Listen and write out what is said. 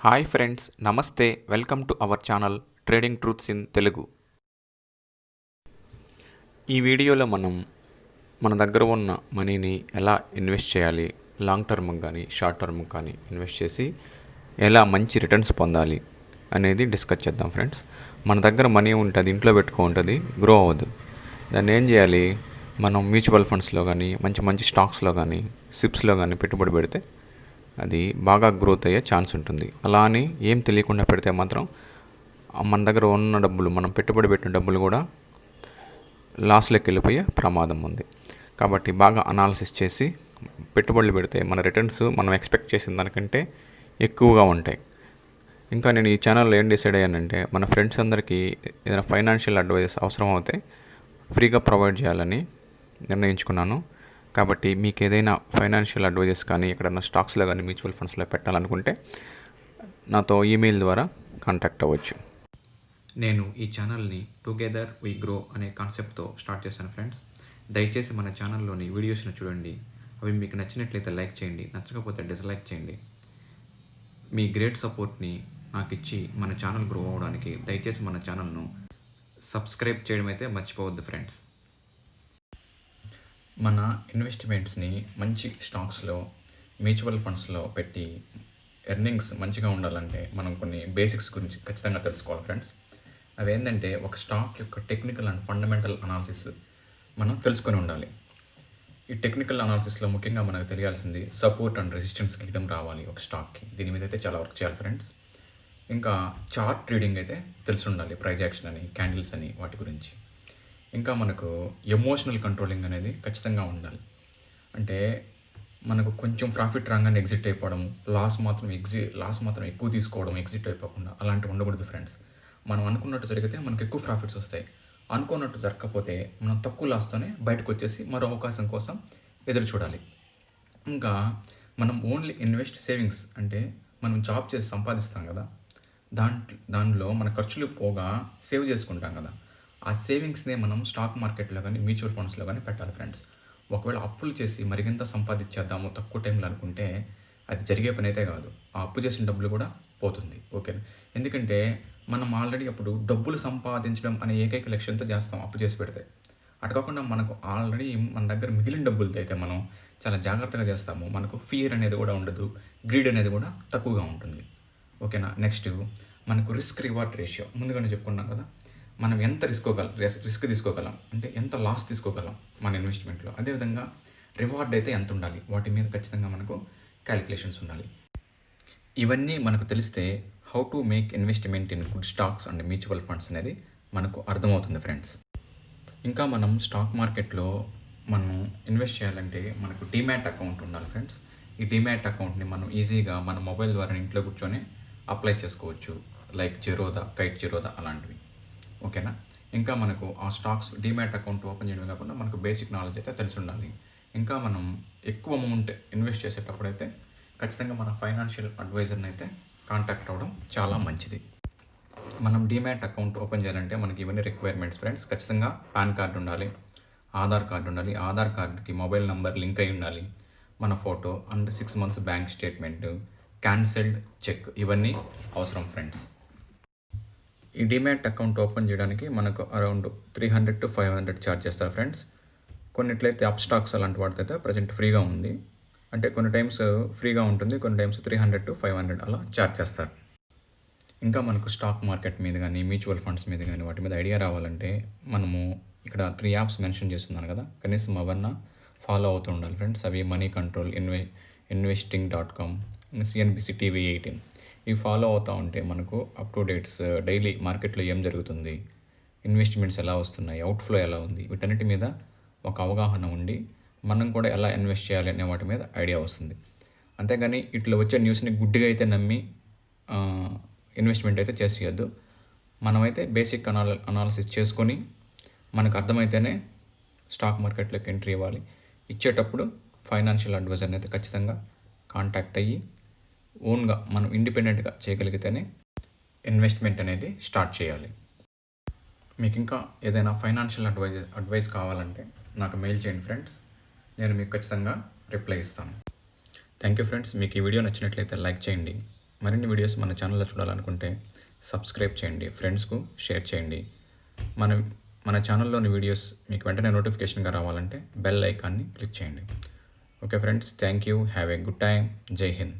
Hi friends, నమస్తే. Welcome to our channel trading truths in Telugu. ఈ వీడియోలో మనం మన దగ్గర ఉన్న మనీని ఎలా ఇన్వెస్ట్ చేయాలి, లాంగ్ టర్మ్ కానీ షార్ట్ టర్మ్ కానీ ఇన్వెస్ట్ చేసి ఎలా మంచి రిటర్న్స్ పొందాలి అనేది డిస్కస్ చేద్దాం ఫ్రెండ్స్. మన దగ్గర మనీ ఉంటుంది, ఇంట్లో పెట్టుకో ఉంటుంది, గ్రో అవ్వదు. దాన్ని ఏం చేయాలి? మనం మ్యూచువల్ ఫండ్స్లో కానీ మంచి మంచి స్టాక్స్లో కానీ సిప్స్లో కానీ పెట్టుబడి పెడితే అది బాగా గ్రోత్ అయ్యే ఛాన్స్ ఉంటుంది. అలా అని ఏం తెలియకుండా పెడితే మాత్రం మన దగ్గర ఉన్న డబ్బులు, మనం పెట్టుబడి పెట్టిన డబ్బులు కూడా లాస్లోకి వెళ్ళిపోయే ప్రమాదం ఉంది. కాబట్టి బాగా అనాలిసిస్ చేసి పెట్టుబడులు పెడితే మన రిటర్న్స్ మనం ఎక్స్పెక్ట్ చేసిన దానికంటే ఎక్కువగా ఉంటాయి. ఇంకా నేను ఈ ఛానల్లో ఏం డిసైడ్ అయ్యానంటే, మన ఫ్రెండ్స్ అందరికీ ఏదైనా ఫైనాన్షియల్ అడ్వైస్ అవసరం అవుతే ఫ్రీగా ప్రొవైడ్ చేయాలని నిర్ణయించుకున్నాను. కాబట్టి మీకు ఏదైనా ఫైనాన్షియల్ అడ్వైజెస్ కానీ ఎక్కడన్నా స్టాక్స్లో కానీ మ్యూచువల్ ఫండ్స్లో పెట్టాలనుకుంటే నాతో ఈమెయిల్ ద్వారా కాంటాక్ట్ అవ్వచ్చు. నేను ఈ ఛానల్ని టుగెదర్ వీ గ్రో అనే కాన్సెప్ట్తో స్టార్ట్ చేశాను ఫ్రెండ్స్. దయచేసి మన ఛానల్లోని వీడియోస్ని చూడండి. అవి మీకు నచ్చినట్లయితే లైక్ చేయండి, నచ్చకపోతే డిస్లైక్ చేయండి. మీ గ్రేట్ సపోర్ట్ని నాకు ఇచ్చి మన ఛానల్ గ్రో అవ్వడానికి దయచేసి మన ఛానల్ను సబ్స్క్రైబ్ చేయడం అయితే మర్చిపోవద్దు ఫ్రెండ్స్. మన ఇన్వెస్ట్మెంట్స్ని మంచి స్టాక్స్లో, మ్యూచువల్ ఫండ్స్లో పెట్టి ఎర్నింగ్స్ మంచిగా ఉండాలంటే మనం కొన్ని బేసిక్స్ గురించి ఖచ్చితంగా తెలుసుకోవాలి ఫ్రెండ్స్. అవి ఏంటంటే, ఒక స్టాక్ యొక్క టెక్నికల్ అండ్ ఫండమెంటల్ అనాలిసిస్ మనం తెలుసుకొని ఉండాలి. ఈ టెక్నికల్ అనాలిసిస్లో ముఖ్యంగా మనకు తెలియాల్సింది సపోర్ట్ అండ్ రెసిస్టెన్స్ గీయడం రావాలి ఒక స్టాక్కి. దీని మీద అయితే చాలా వర్క్ చేయాలి ఫ్రెండ్స్. ఇంకా చార్ట్ ట్రేడింగ్ అయితే తెలిసి ఉండాలి, ప్రైజ్ యాక్షన్ అని, క్యాండిల్స్ అని, వాటి గురించి. ఇంకా మనకు ఎమోషనల్ కంట్రోలింగ్ అనేది ఖచ్చితంగా ఉండాలి. అంటే మనకు కొంచెం ప్రాఫిట్ రాగానే ఎగ్జిట్ అయిపోవడం, లాస్ మాత్రం ఎక్కువ తీసుకోవడం, ఎగ్జిట్ అయిపోకుండా అలాంటివి ఉండకూడదు ఫ్రెండ్స్. మనం అనుకున్నట్టు జరిగితే మనకు ఎక్కువ ప్రాఫిట్స్ వస్తాయి. అనుకున్నట్టు జరగకపోతే మనం తక్కువ లాస్తోనే బయటకు వచ్చేసి మరో అవకాశం కోసం ఎదురు చూడాలి. ఇంకా మనం ఓన్లీ ఇన్వెస్ట్ సేవింగ్స్, అంటే మనం జాబ్ చేసి సంపాదిస్తాం కదా, దాంట్లో మన ఖర్చులు పోగా సేవ్ చేసుకుంటాం కదా, ఆ సేవింగ్స్నే మనం స్టాక్ మార్కెట్లో కానీ మ్యూచువల్ ఫండ్స్లో కానీ పెట్టాలి ఫ్రెండ్స్. ఒకవేళ అప్పులు చేసి మరిగింత సంపాదించేద్దాము తక్కువ టైంలో అనుకుంటే అది జరిగే పని అయితే కాదు. ఆ అప్పు చేసిన డబ్బులు కూడా పోతుంది. ఓకేనా? ఎందుకంటే మనం ఆల్రెడీ అప్పుడు డబ్బులు సంపాదించడం అనే ఏకైక లక్ష్యంతో చేస్తాం అప్పు చేసి పెడితే. అటు కాకుండా మనకు ఆల్రెడీ మన దగ్గర మిగిలిన డబ్బులతో అయితే మనం చాలా జాగ్రత్తగా చేస్తాము. మనకు ఫియర్ అనేది కూడా ఉండదు, గ్రీడ్ అనేది కూడా తక్కువగా ఉంటుంది. ఓకేనా? నెక్స్ట్ మనకు రిస్క్ రివార్డ్ రేషియో ముందుగానే చెప్పుకున్నాం కదా. మనం ఎంత రిస్క్ తీసుకోగలం, అంటే ఎంత లాస్ తీసుకోగలం మన ఇన్వెస్ట్మెంట్లో, అదేవిధంగా రివార్డ్ అయితే ఎంత ఉండాలి, వాటి మీద ఖచ్చితంగా మనకు క్యాలిక్యులేషన్స్ ఉండాలి. ఇవన్నీ మనకు తెలిస్తే how to make investment in good stocks and mutual funds అనేది మనకు అర్థమవుతుంది ఫ్రెండ్స్. ఇంకా మనం స్టాక్ మార్కెట్లో మనం ఇన్వెస్ట్ చేయాలంటే మనకు డీమ్యాట్ అకౌంట్ ఉండాలి ఫ్రెండ్స్. ఈ డీమ్యాట్ అకౌంట్ని మనం ఈజీగా మన మొబైల్ ద్వారా ఇంట్లో కూర్చొని అప్లై చేసుకోవచ్చు, లైక్ జిరోదా, కైట్ జిరోదా అలాంటివి. ఓకేనా? ఇంకా మనకు ఆ స్టాక్స్ డీమ్యాట్ అకౌంట్ ఓపెన్ చేయడమే కాకుండా మనకు బేసిక్ నాలెడ్జ్ అయితే తెలిసి ఉండాలి. ఇంకా మనం ఎక్కువ అమౌంట్ ఇన్వెస్ట్ చేసేటప్పుడు అయితే ఖచ్చితంగా మన ఫైనాన్షియల్ అడ్వైజర్ని అయితే కాంటాక్ట్ అవ్వడం చాలా మంచిది. మనం డీమ్యాట్ అకౌంట్ ఓపెన్ చేయాలంటే మనకి ఇవన్నీ రిక్వైర్మెంట్స్ ఫ్రెండ్స్. ఖచ్చితంగా పాన్ కార్డు ఉండాలి, ఆధార్ కార్డు ఉండాలి, ఆధార్ కార్డుకి మొబైల్ నెంబర్ లింక్ అయి ఉండాలి, మన photo and 6 months bank statement, cancelled cheque, ఇవన్నీ అవసరం ఫ్రెండ్స్. ఈ డీమ్యాట్ అకౌంట్ ఓపెన్ చేయడానికి మనకు అరౌండ్ 300 to 500 ఛార్జ్ చేస్తారు ఫ్రెండ్స్. కొన్నిట్లయితే అప్ స్టాక్స్ అలాంటి వాటితో అయితే ప్రజెంట్ ఫ్రీగా ఉంది. అంటే కొన్ని టైమ్స్ ఫ్రీగా ఉంటుంది, కొన్ని టైమ్స్ 300 to 500 అలా ఛార్జ్ చేస్తారు. ఇంకా మనకు స్టాక్ మార్కెట్ మీద కానీ మ్యూచువల్ ఫండ్స్ మీద కానీ వాటి మీద ఐడియా రావాలంటే మనము ఇక్కడ 3 యాప్స్ మెన్షన్ చేస్తున్నాను కదా, కనీసం అవన్నీ ఫాలో అవుతూ ఉండాలి ఫ్రెండ్స్. అవి money control, investing.com, CNBC TV 18. ఇవి ఫాలో అవుతూ ఉంటే మనకు అప్ టు డేట్స్ డైలీ మార్కెట్లో ఏం జరుగుతుంది, ఇన్వెస్ట్మెంట్స్ ఎలా వస్తున్నాయి, అవుట్ఫ్లో ఎలా ఉంది, వీటన్నిటి మీద ఒక అవగాహన ఉండి మనం కూడా ఎలా ఇన్వెస్ట్ చేయాలి అనే వాటి మీద ఐడియా వస్తుంది. అంతేగాని ఇట్లా వచ్చే న్యూస్ని గుడ్డిగా అయితే నమ్మి ఇన్వెస్ట్మెంట్ అయితే చేసేయద్దు. మనమైతే బేసిక్ అనాలిసిస్ చేసుకొని మనకు అర్థమైతేనే స్టాక్ మార్కెట్లోకి ఎంట్రీ ఇవ్వాలి. ఇచ్చేటప్పుడు ఫైనాన్షియల్ అడ్వైజర్ని అయితే ఖచ్చితంగా కాంటాక్ట్ అయ్యి ఓన్గా మనం ఇండిపెండెంట్గా చేయగలిగితేనే ఇన్వెస్ట్మెంట్ అనేది స్టార్ట్ చేయాలి. మీకు ఇంకా ఏదైనా ఫైనాన్షియల్ అడ్వైస్ కావాలంటే నాకు మెయిల్ చేయండి ఫ్రెండ్స్, నేను మీకు ఖచ్చితంగా రిప్లై ఇస్తాను. Thank you friends. మీకు ఈ వీడియో నచ్చినట్లయితే లైక్ చేయండి, మరిన్ని వీడియోస్ మన ఛానల్లో చూడాలనుకుంటే సబ్స్క్రైబ్ చేయండి, ఫ్రెండ్స్కు షేర్ చేయండి. మన మన ఛానల్లోని వీడియోస్ మీకు వెంటనే నోటిఫికేషన్గా రావాలంటే బెల్ ఐకాన్ని క్లిక్ చేయండి. Okay friends, thank you. Have a good time. జై హింద్.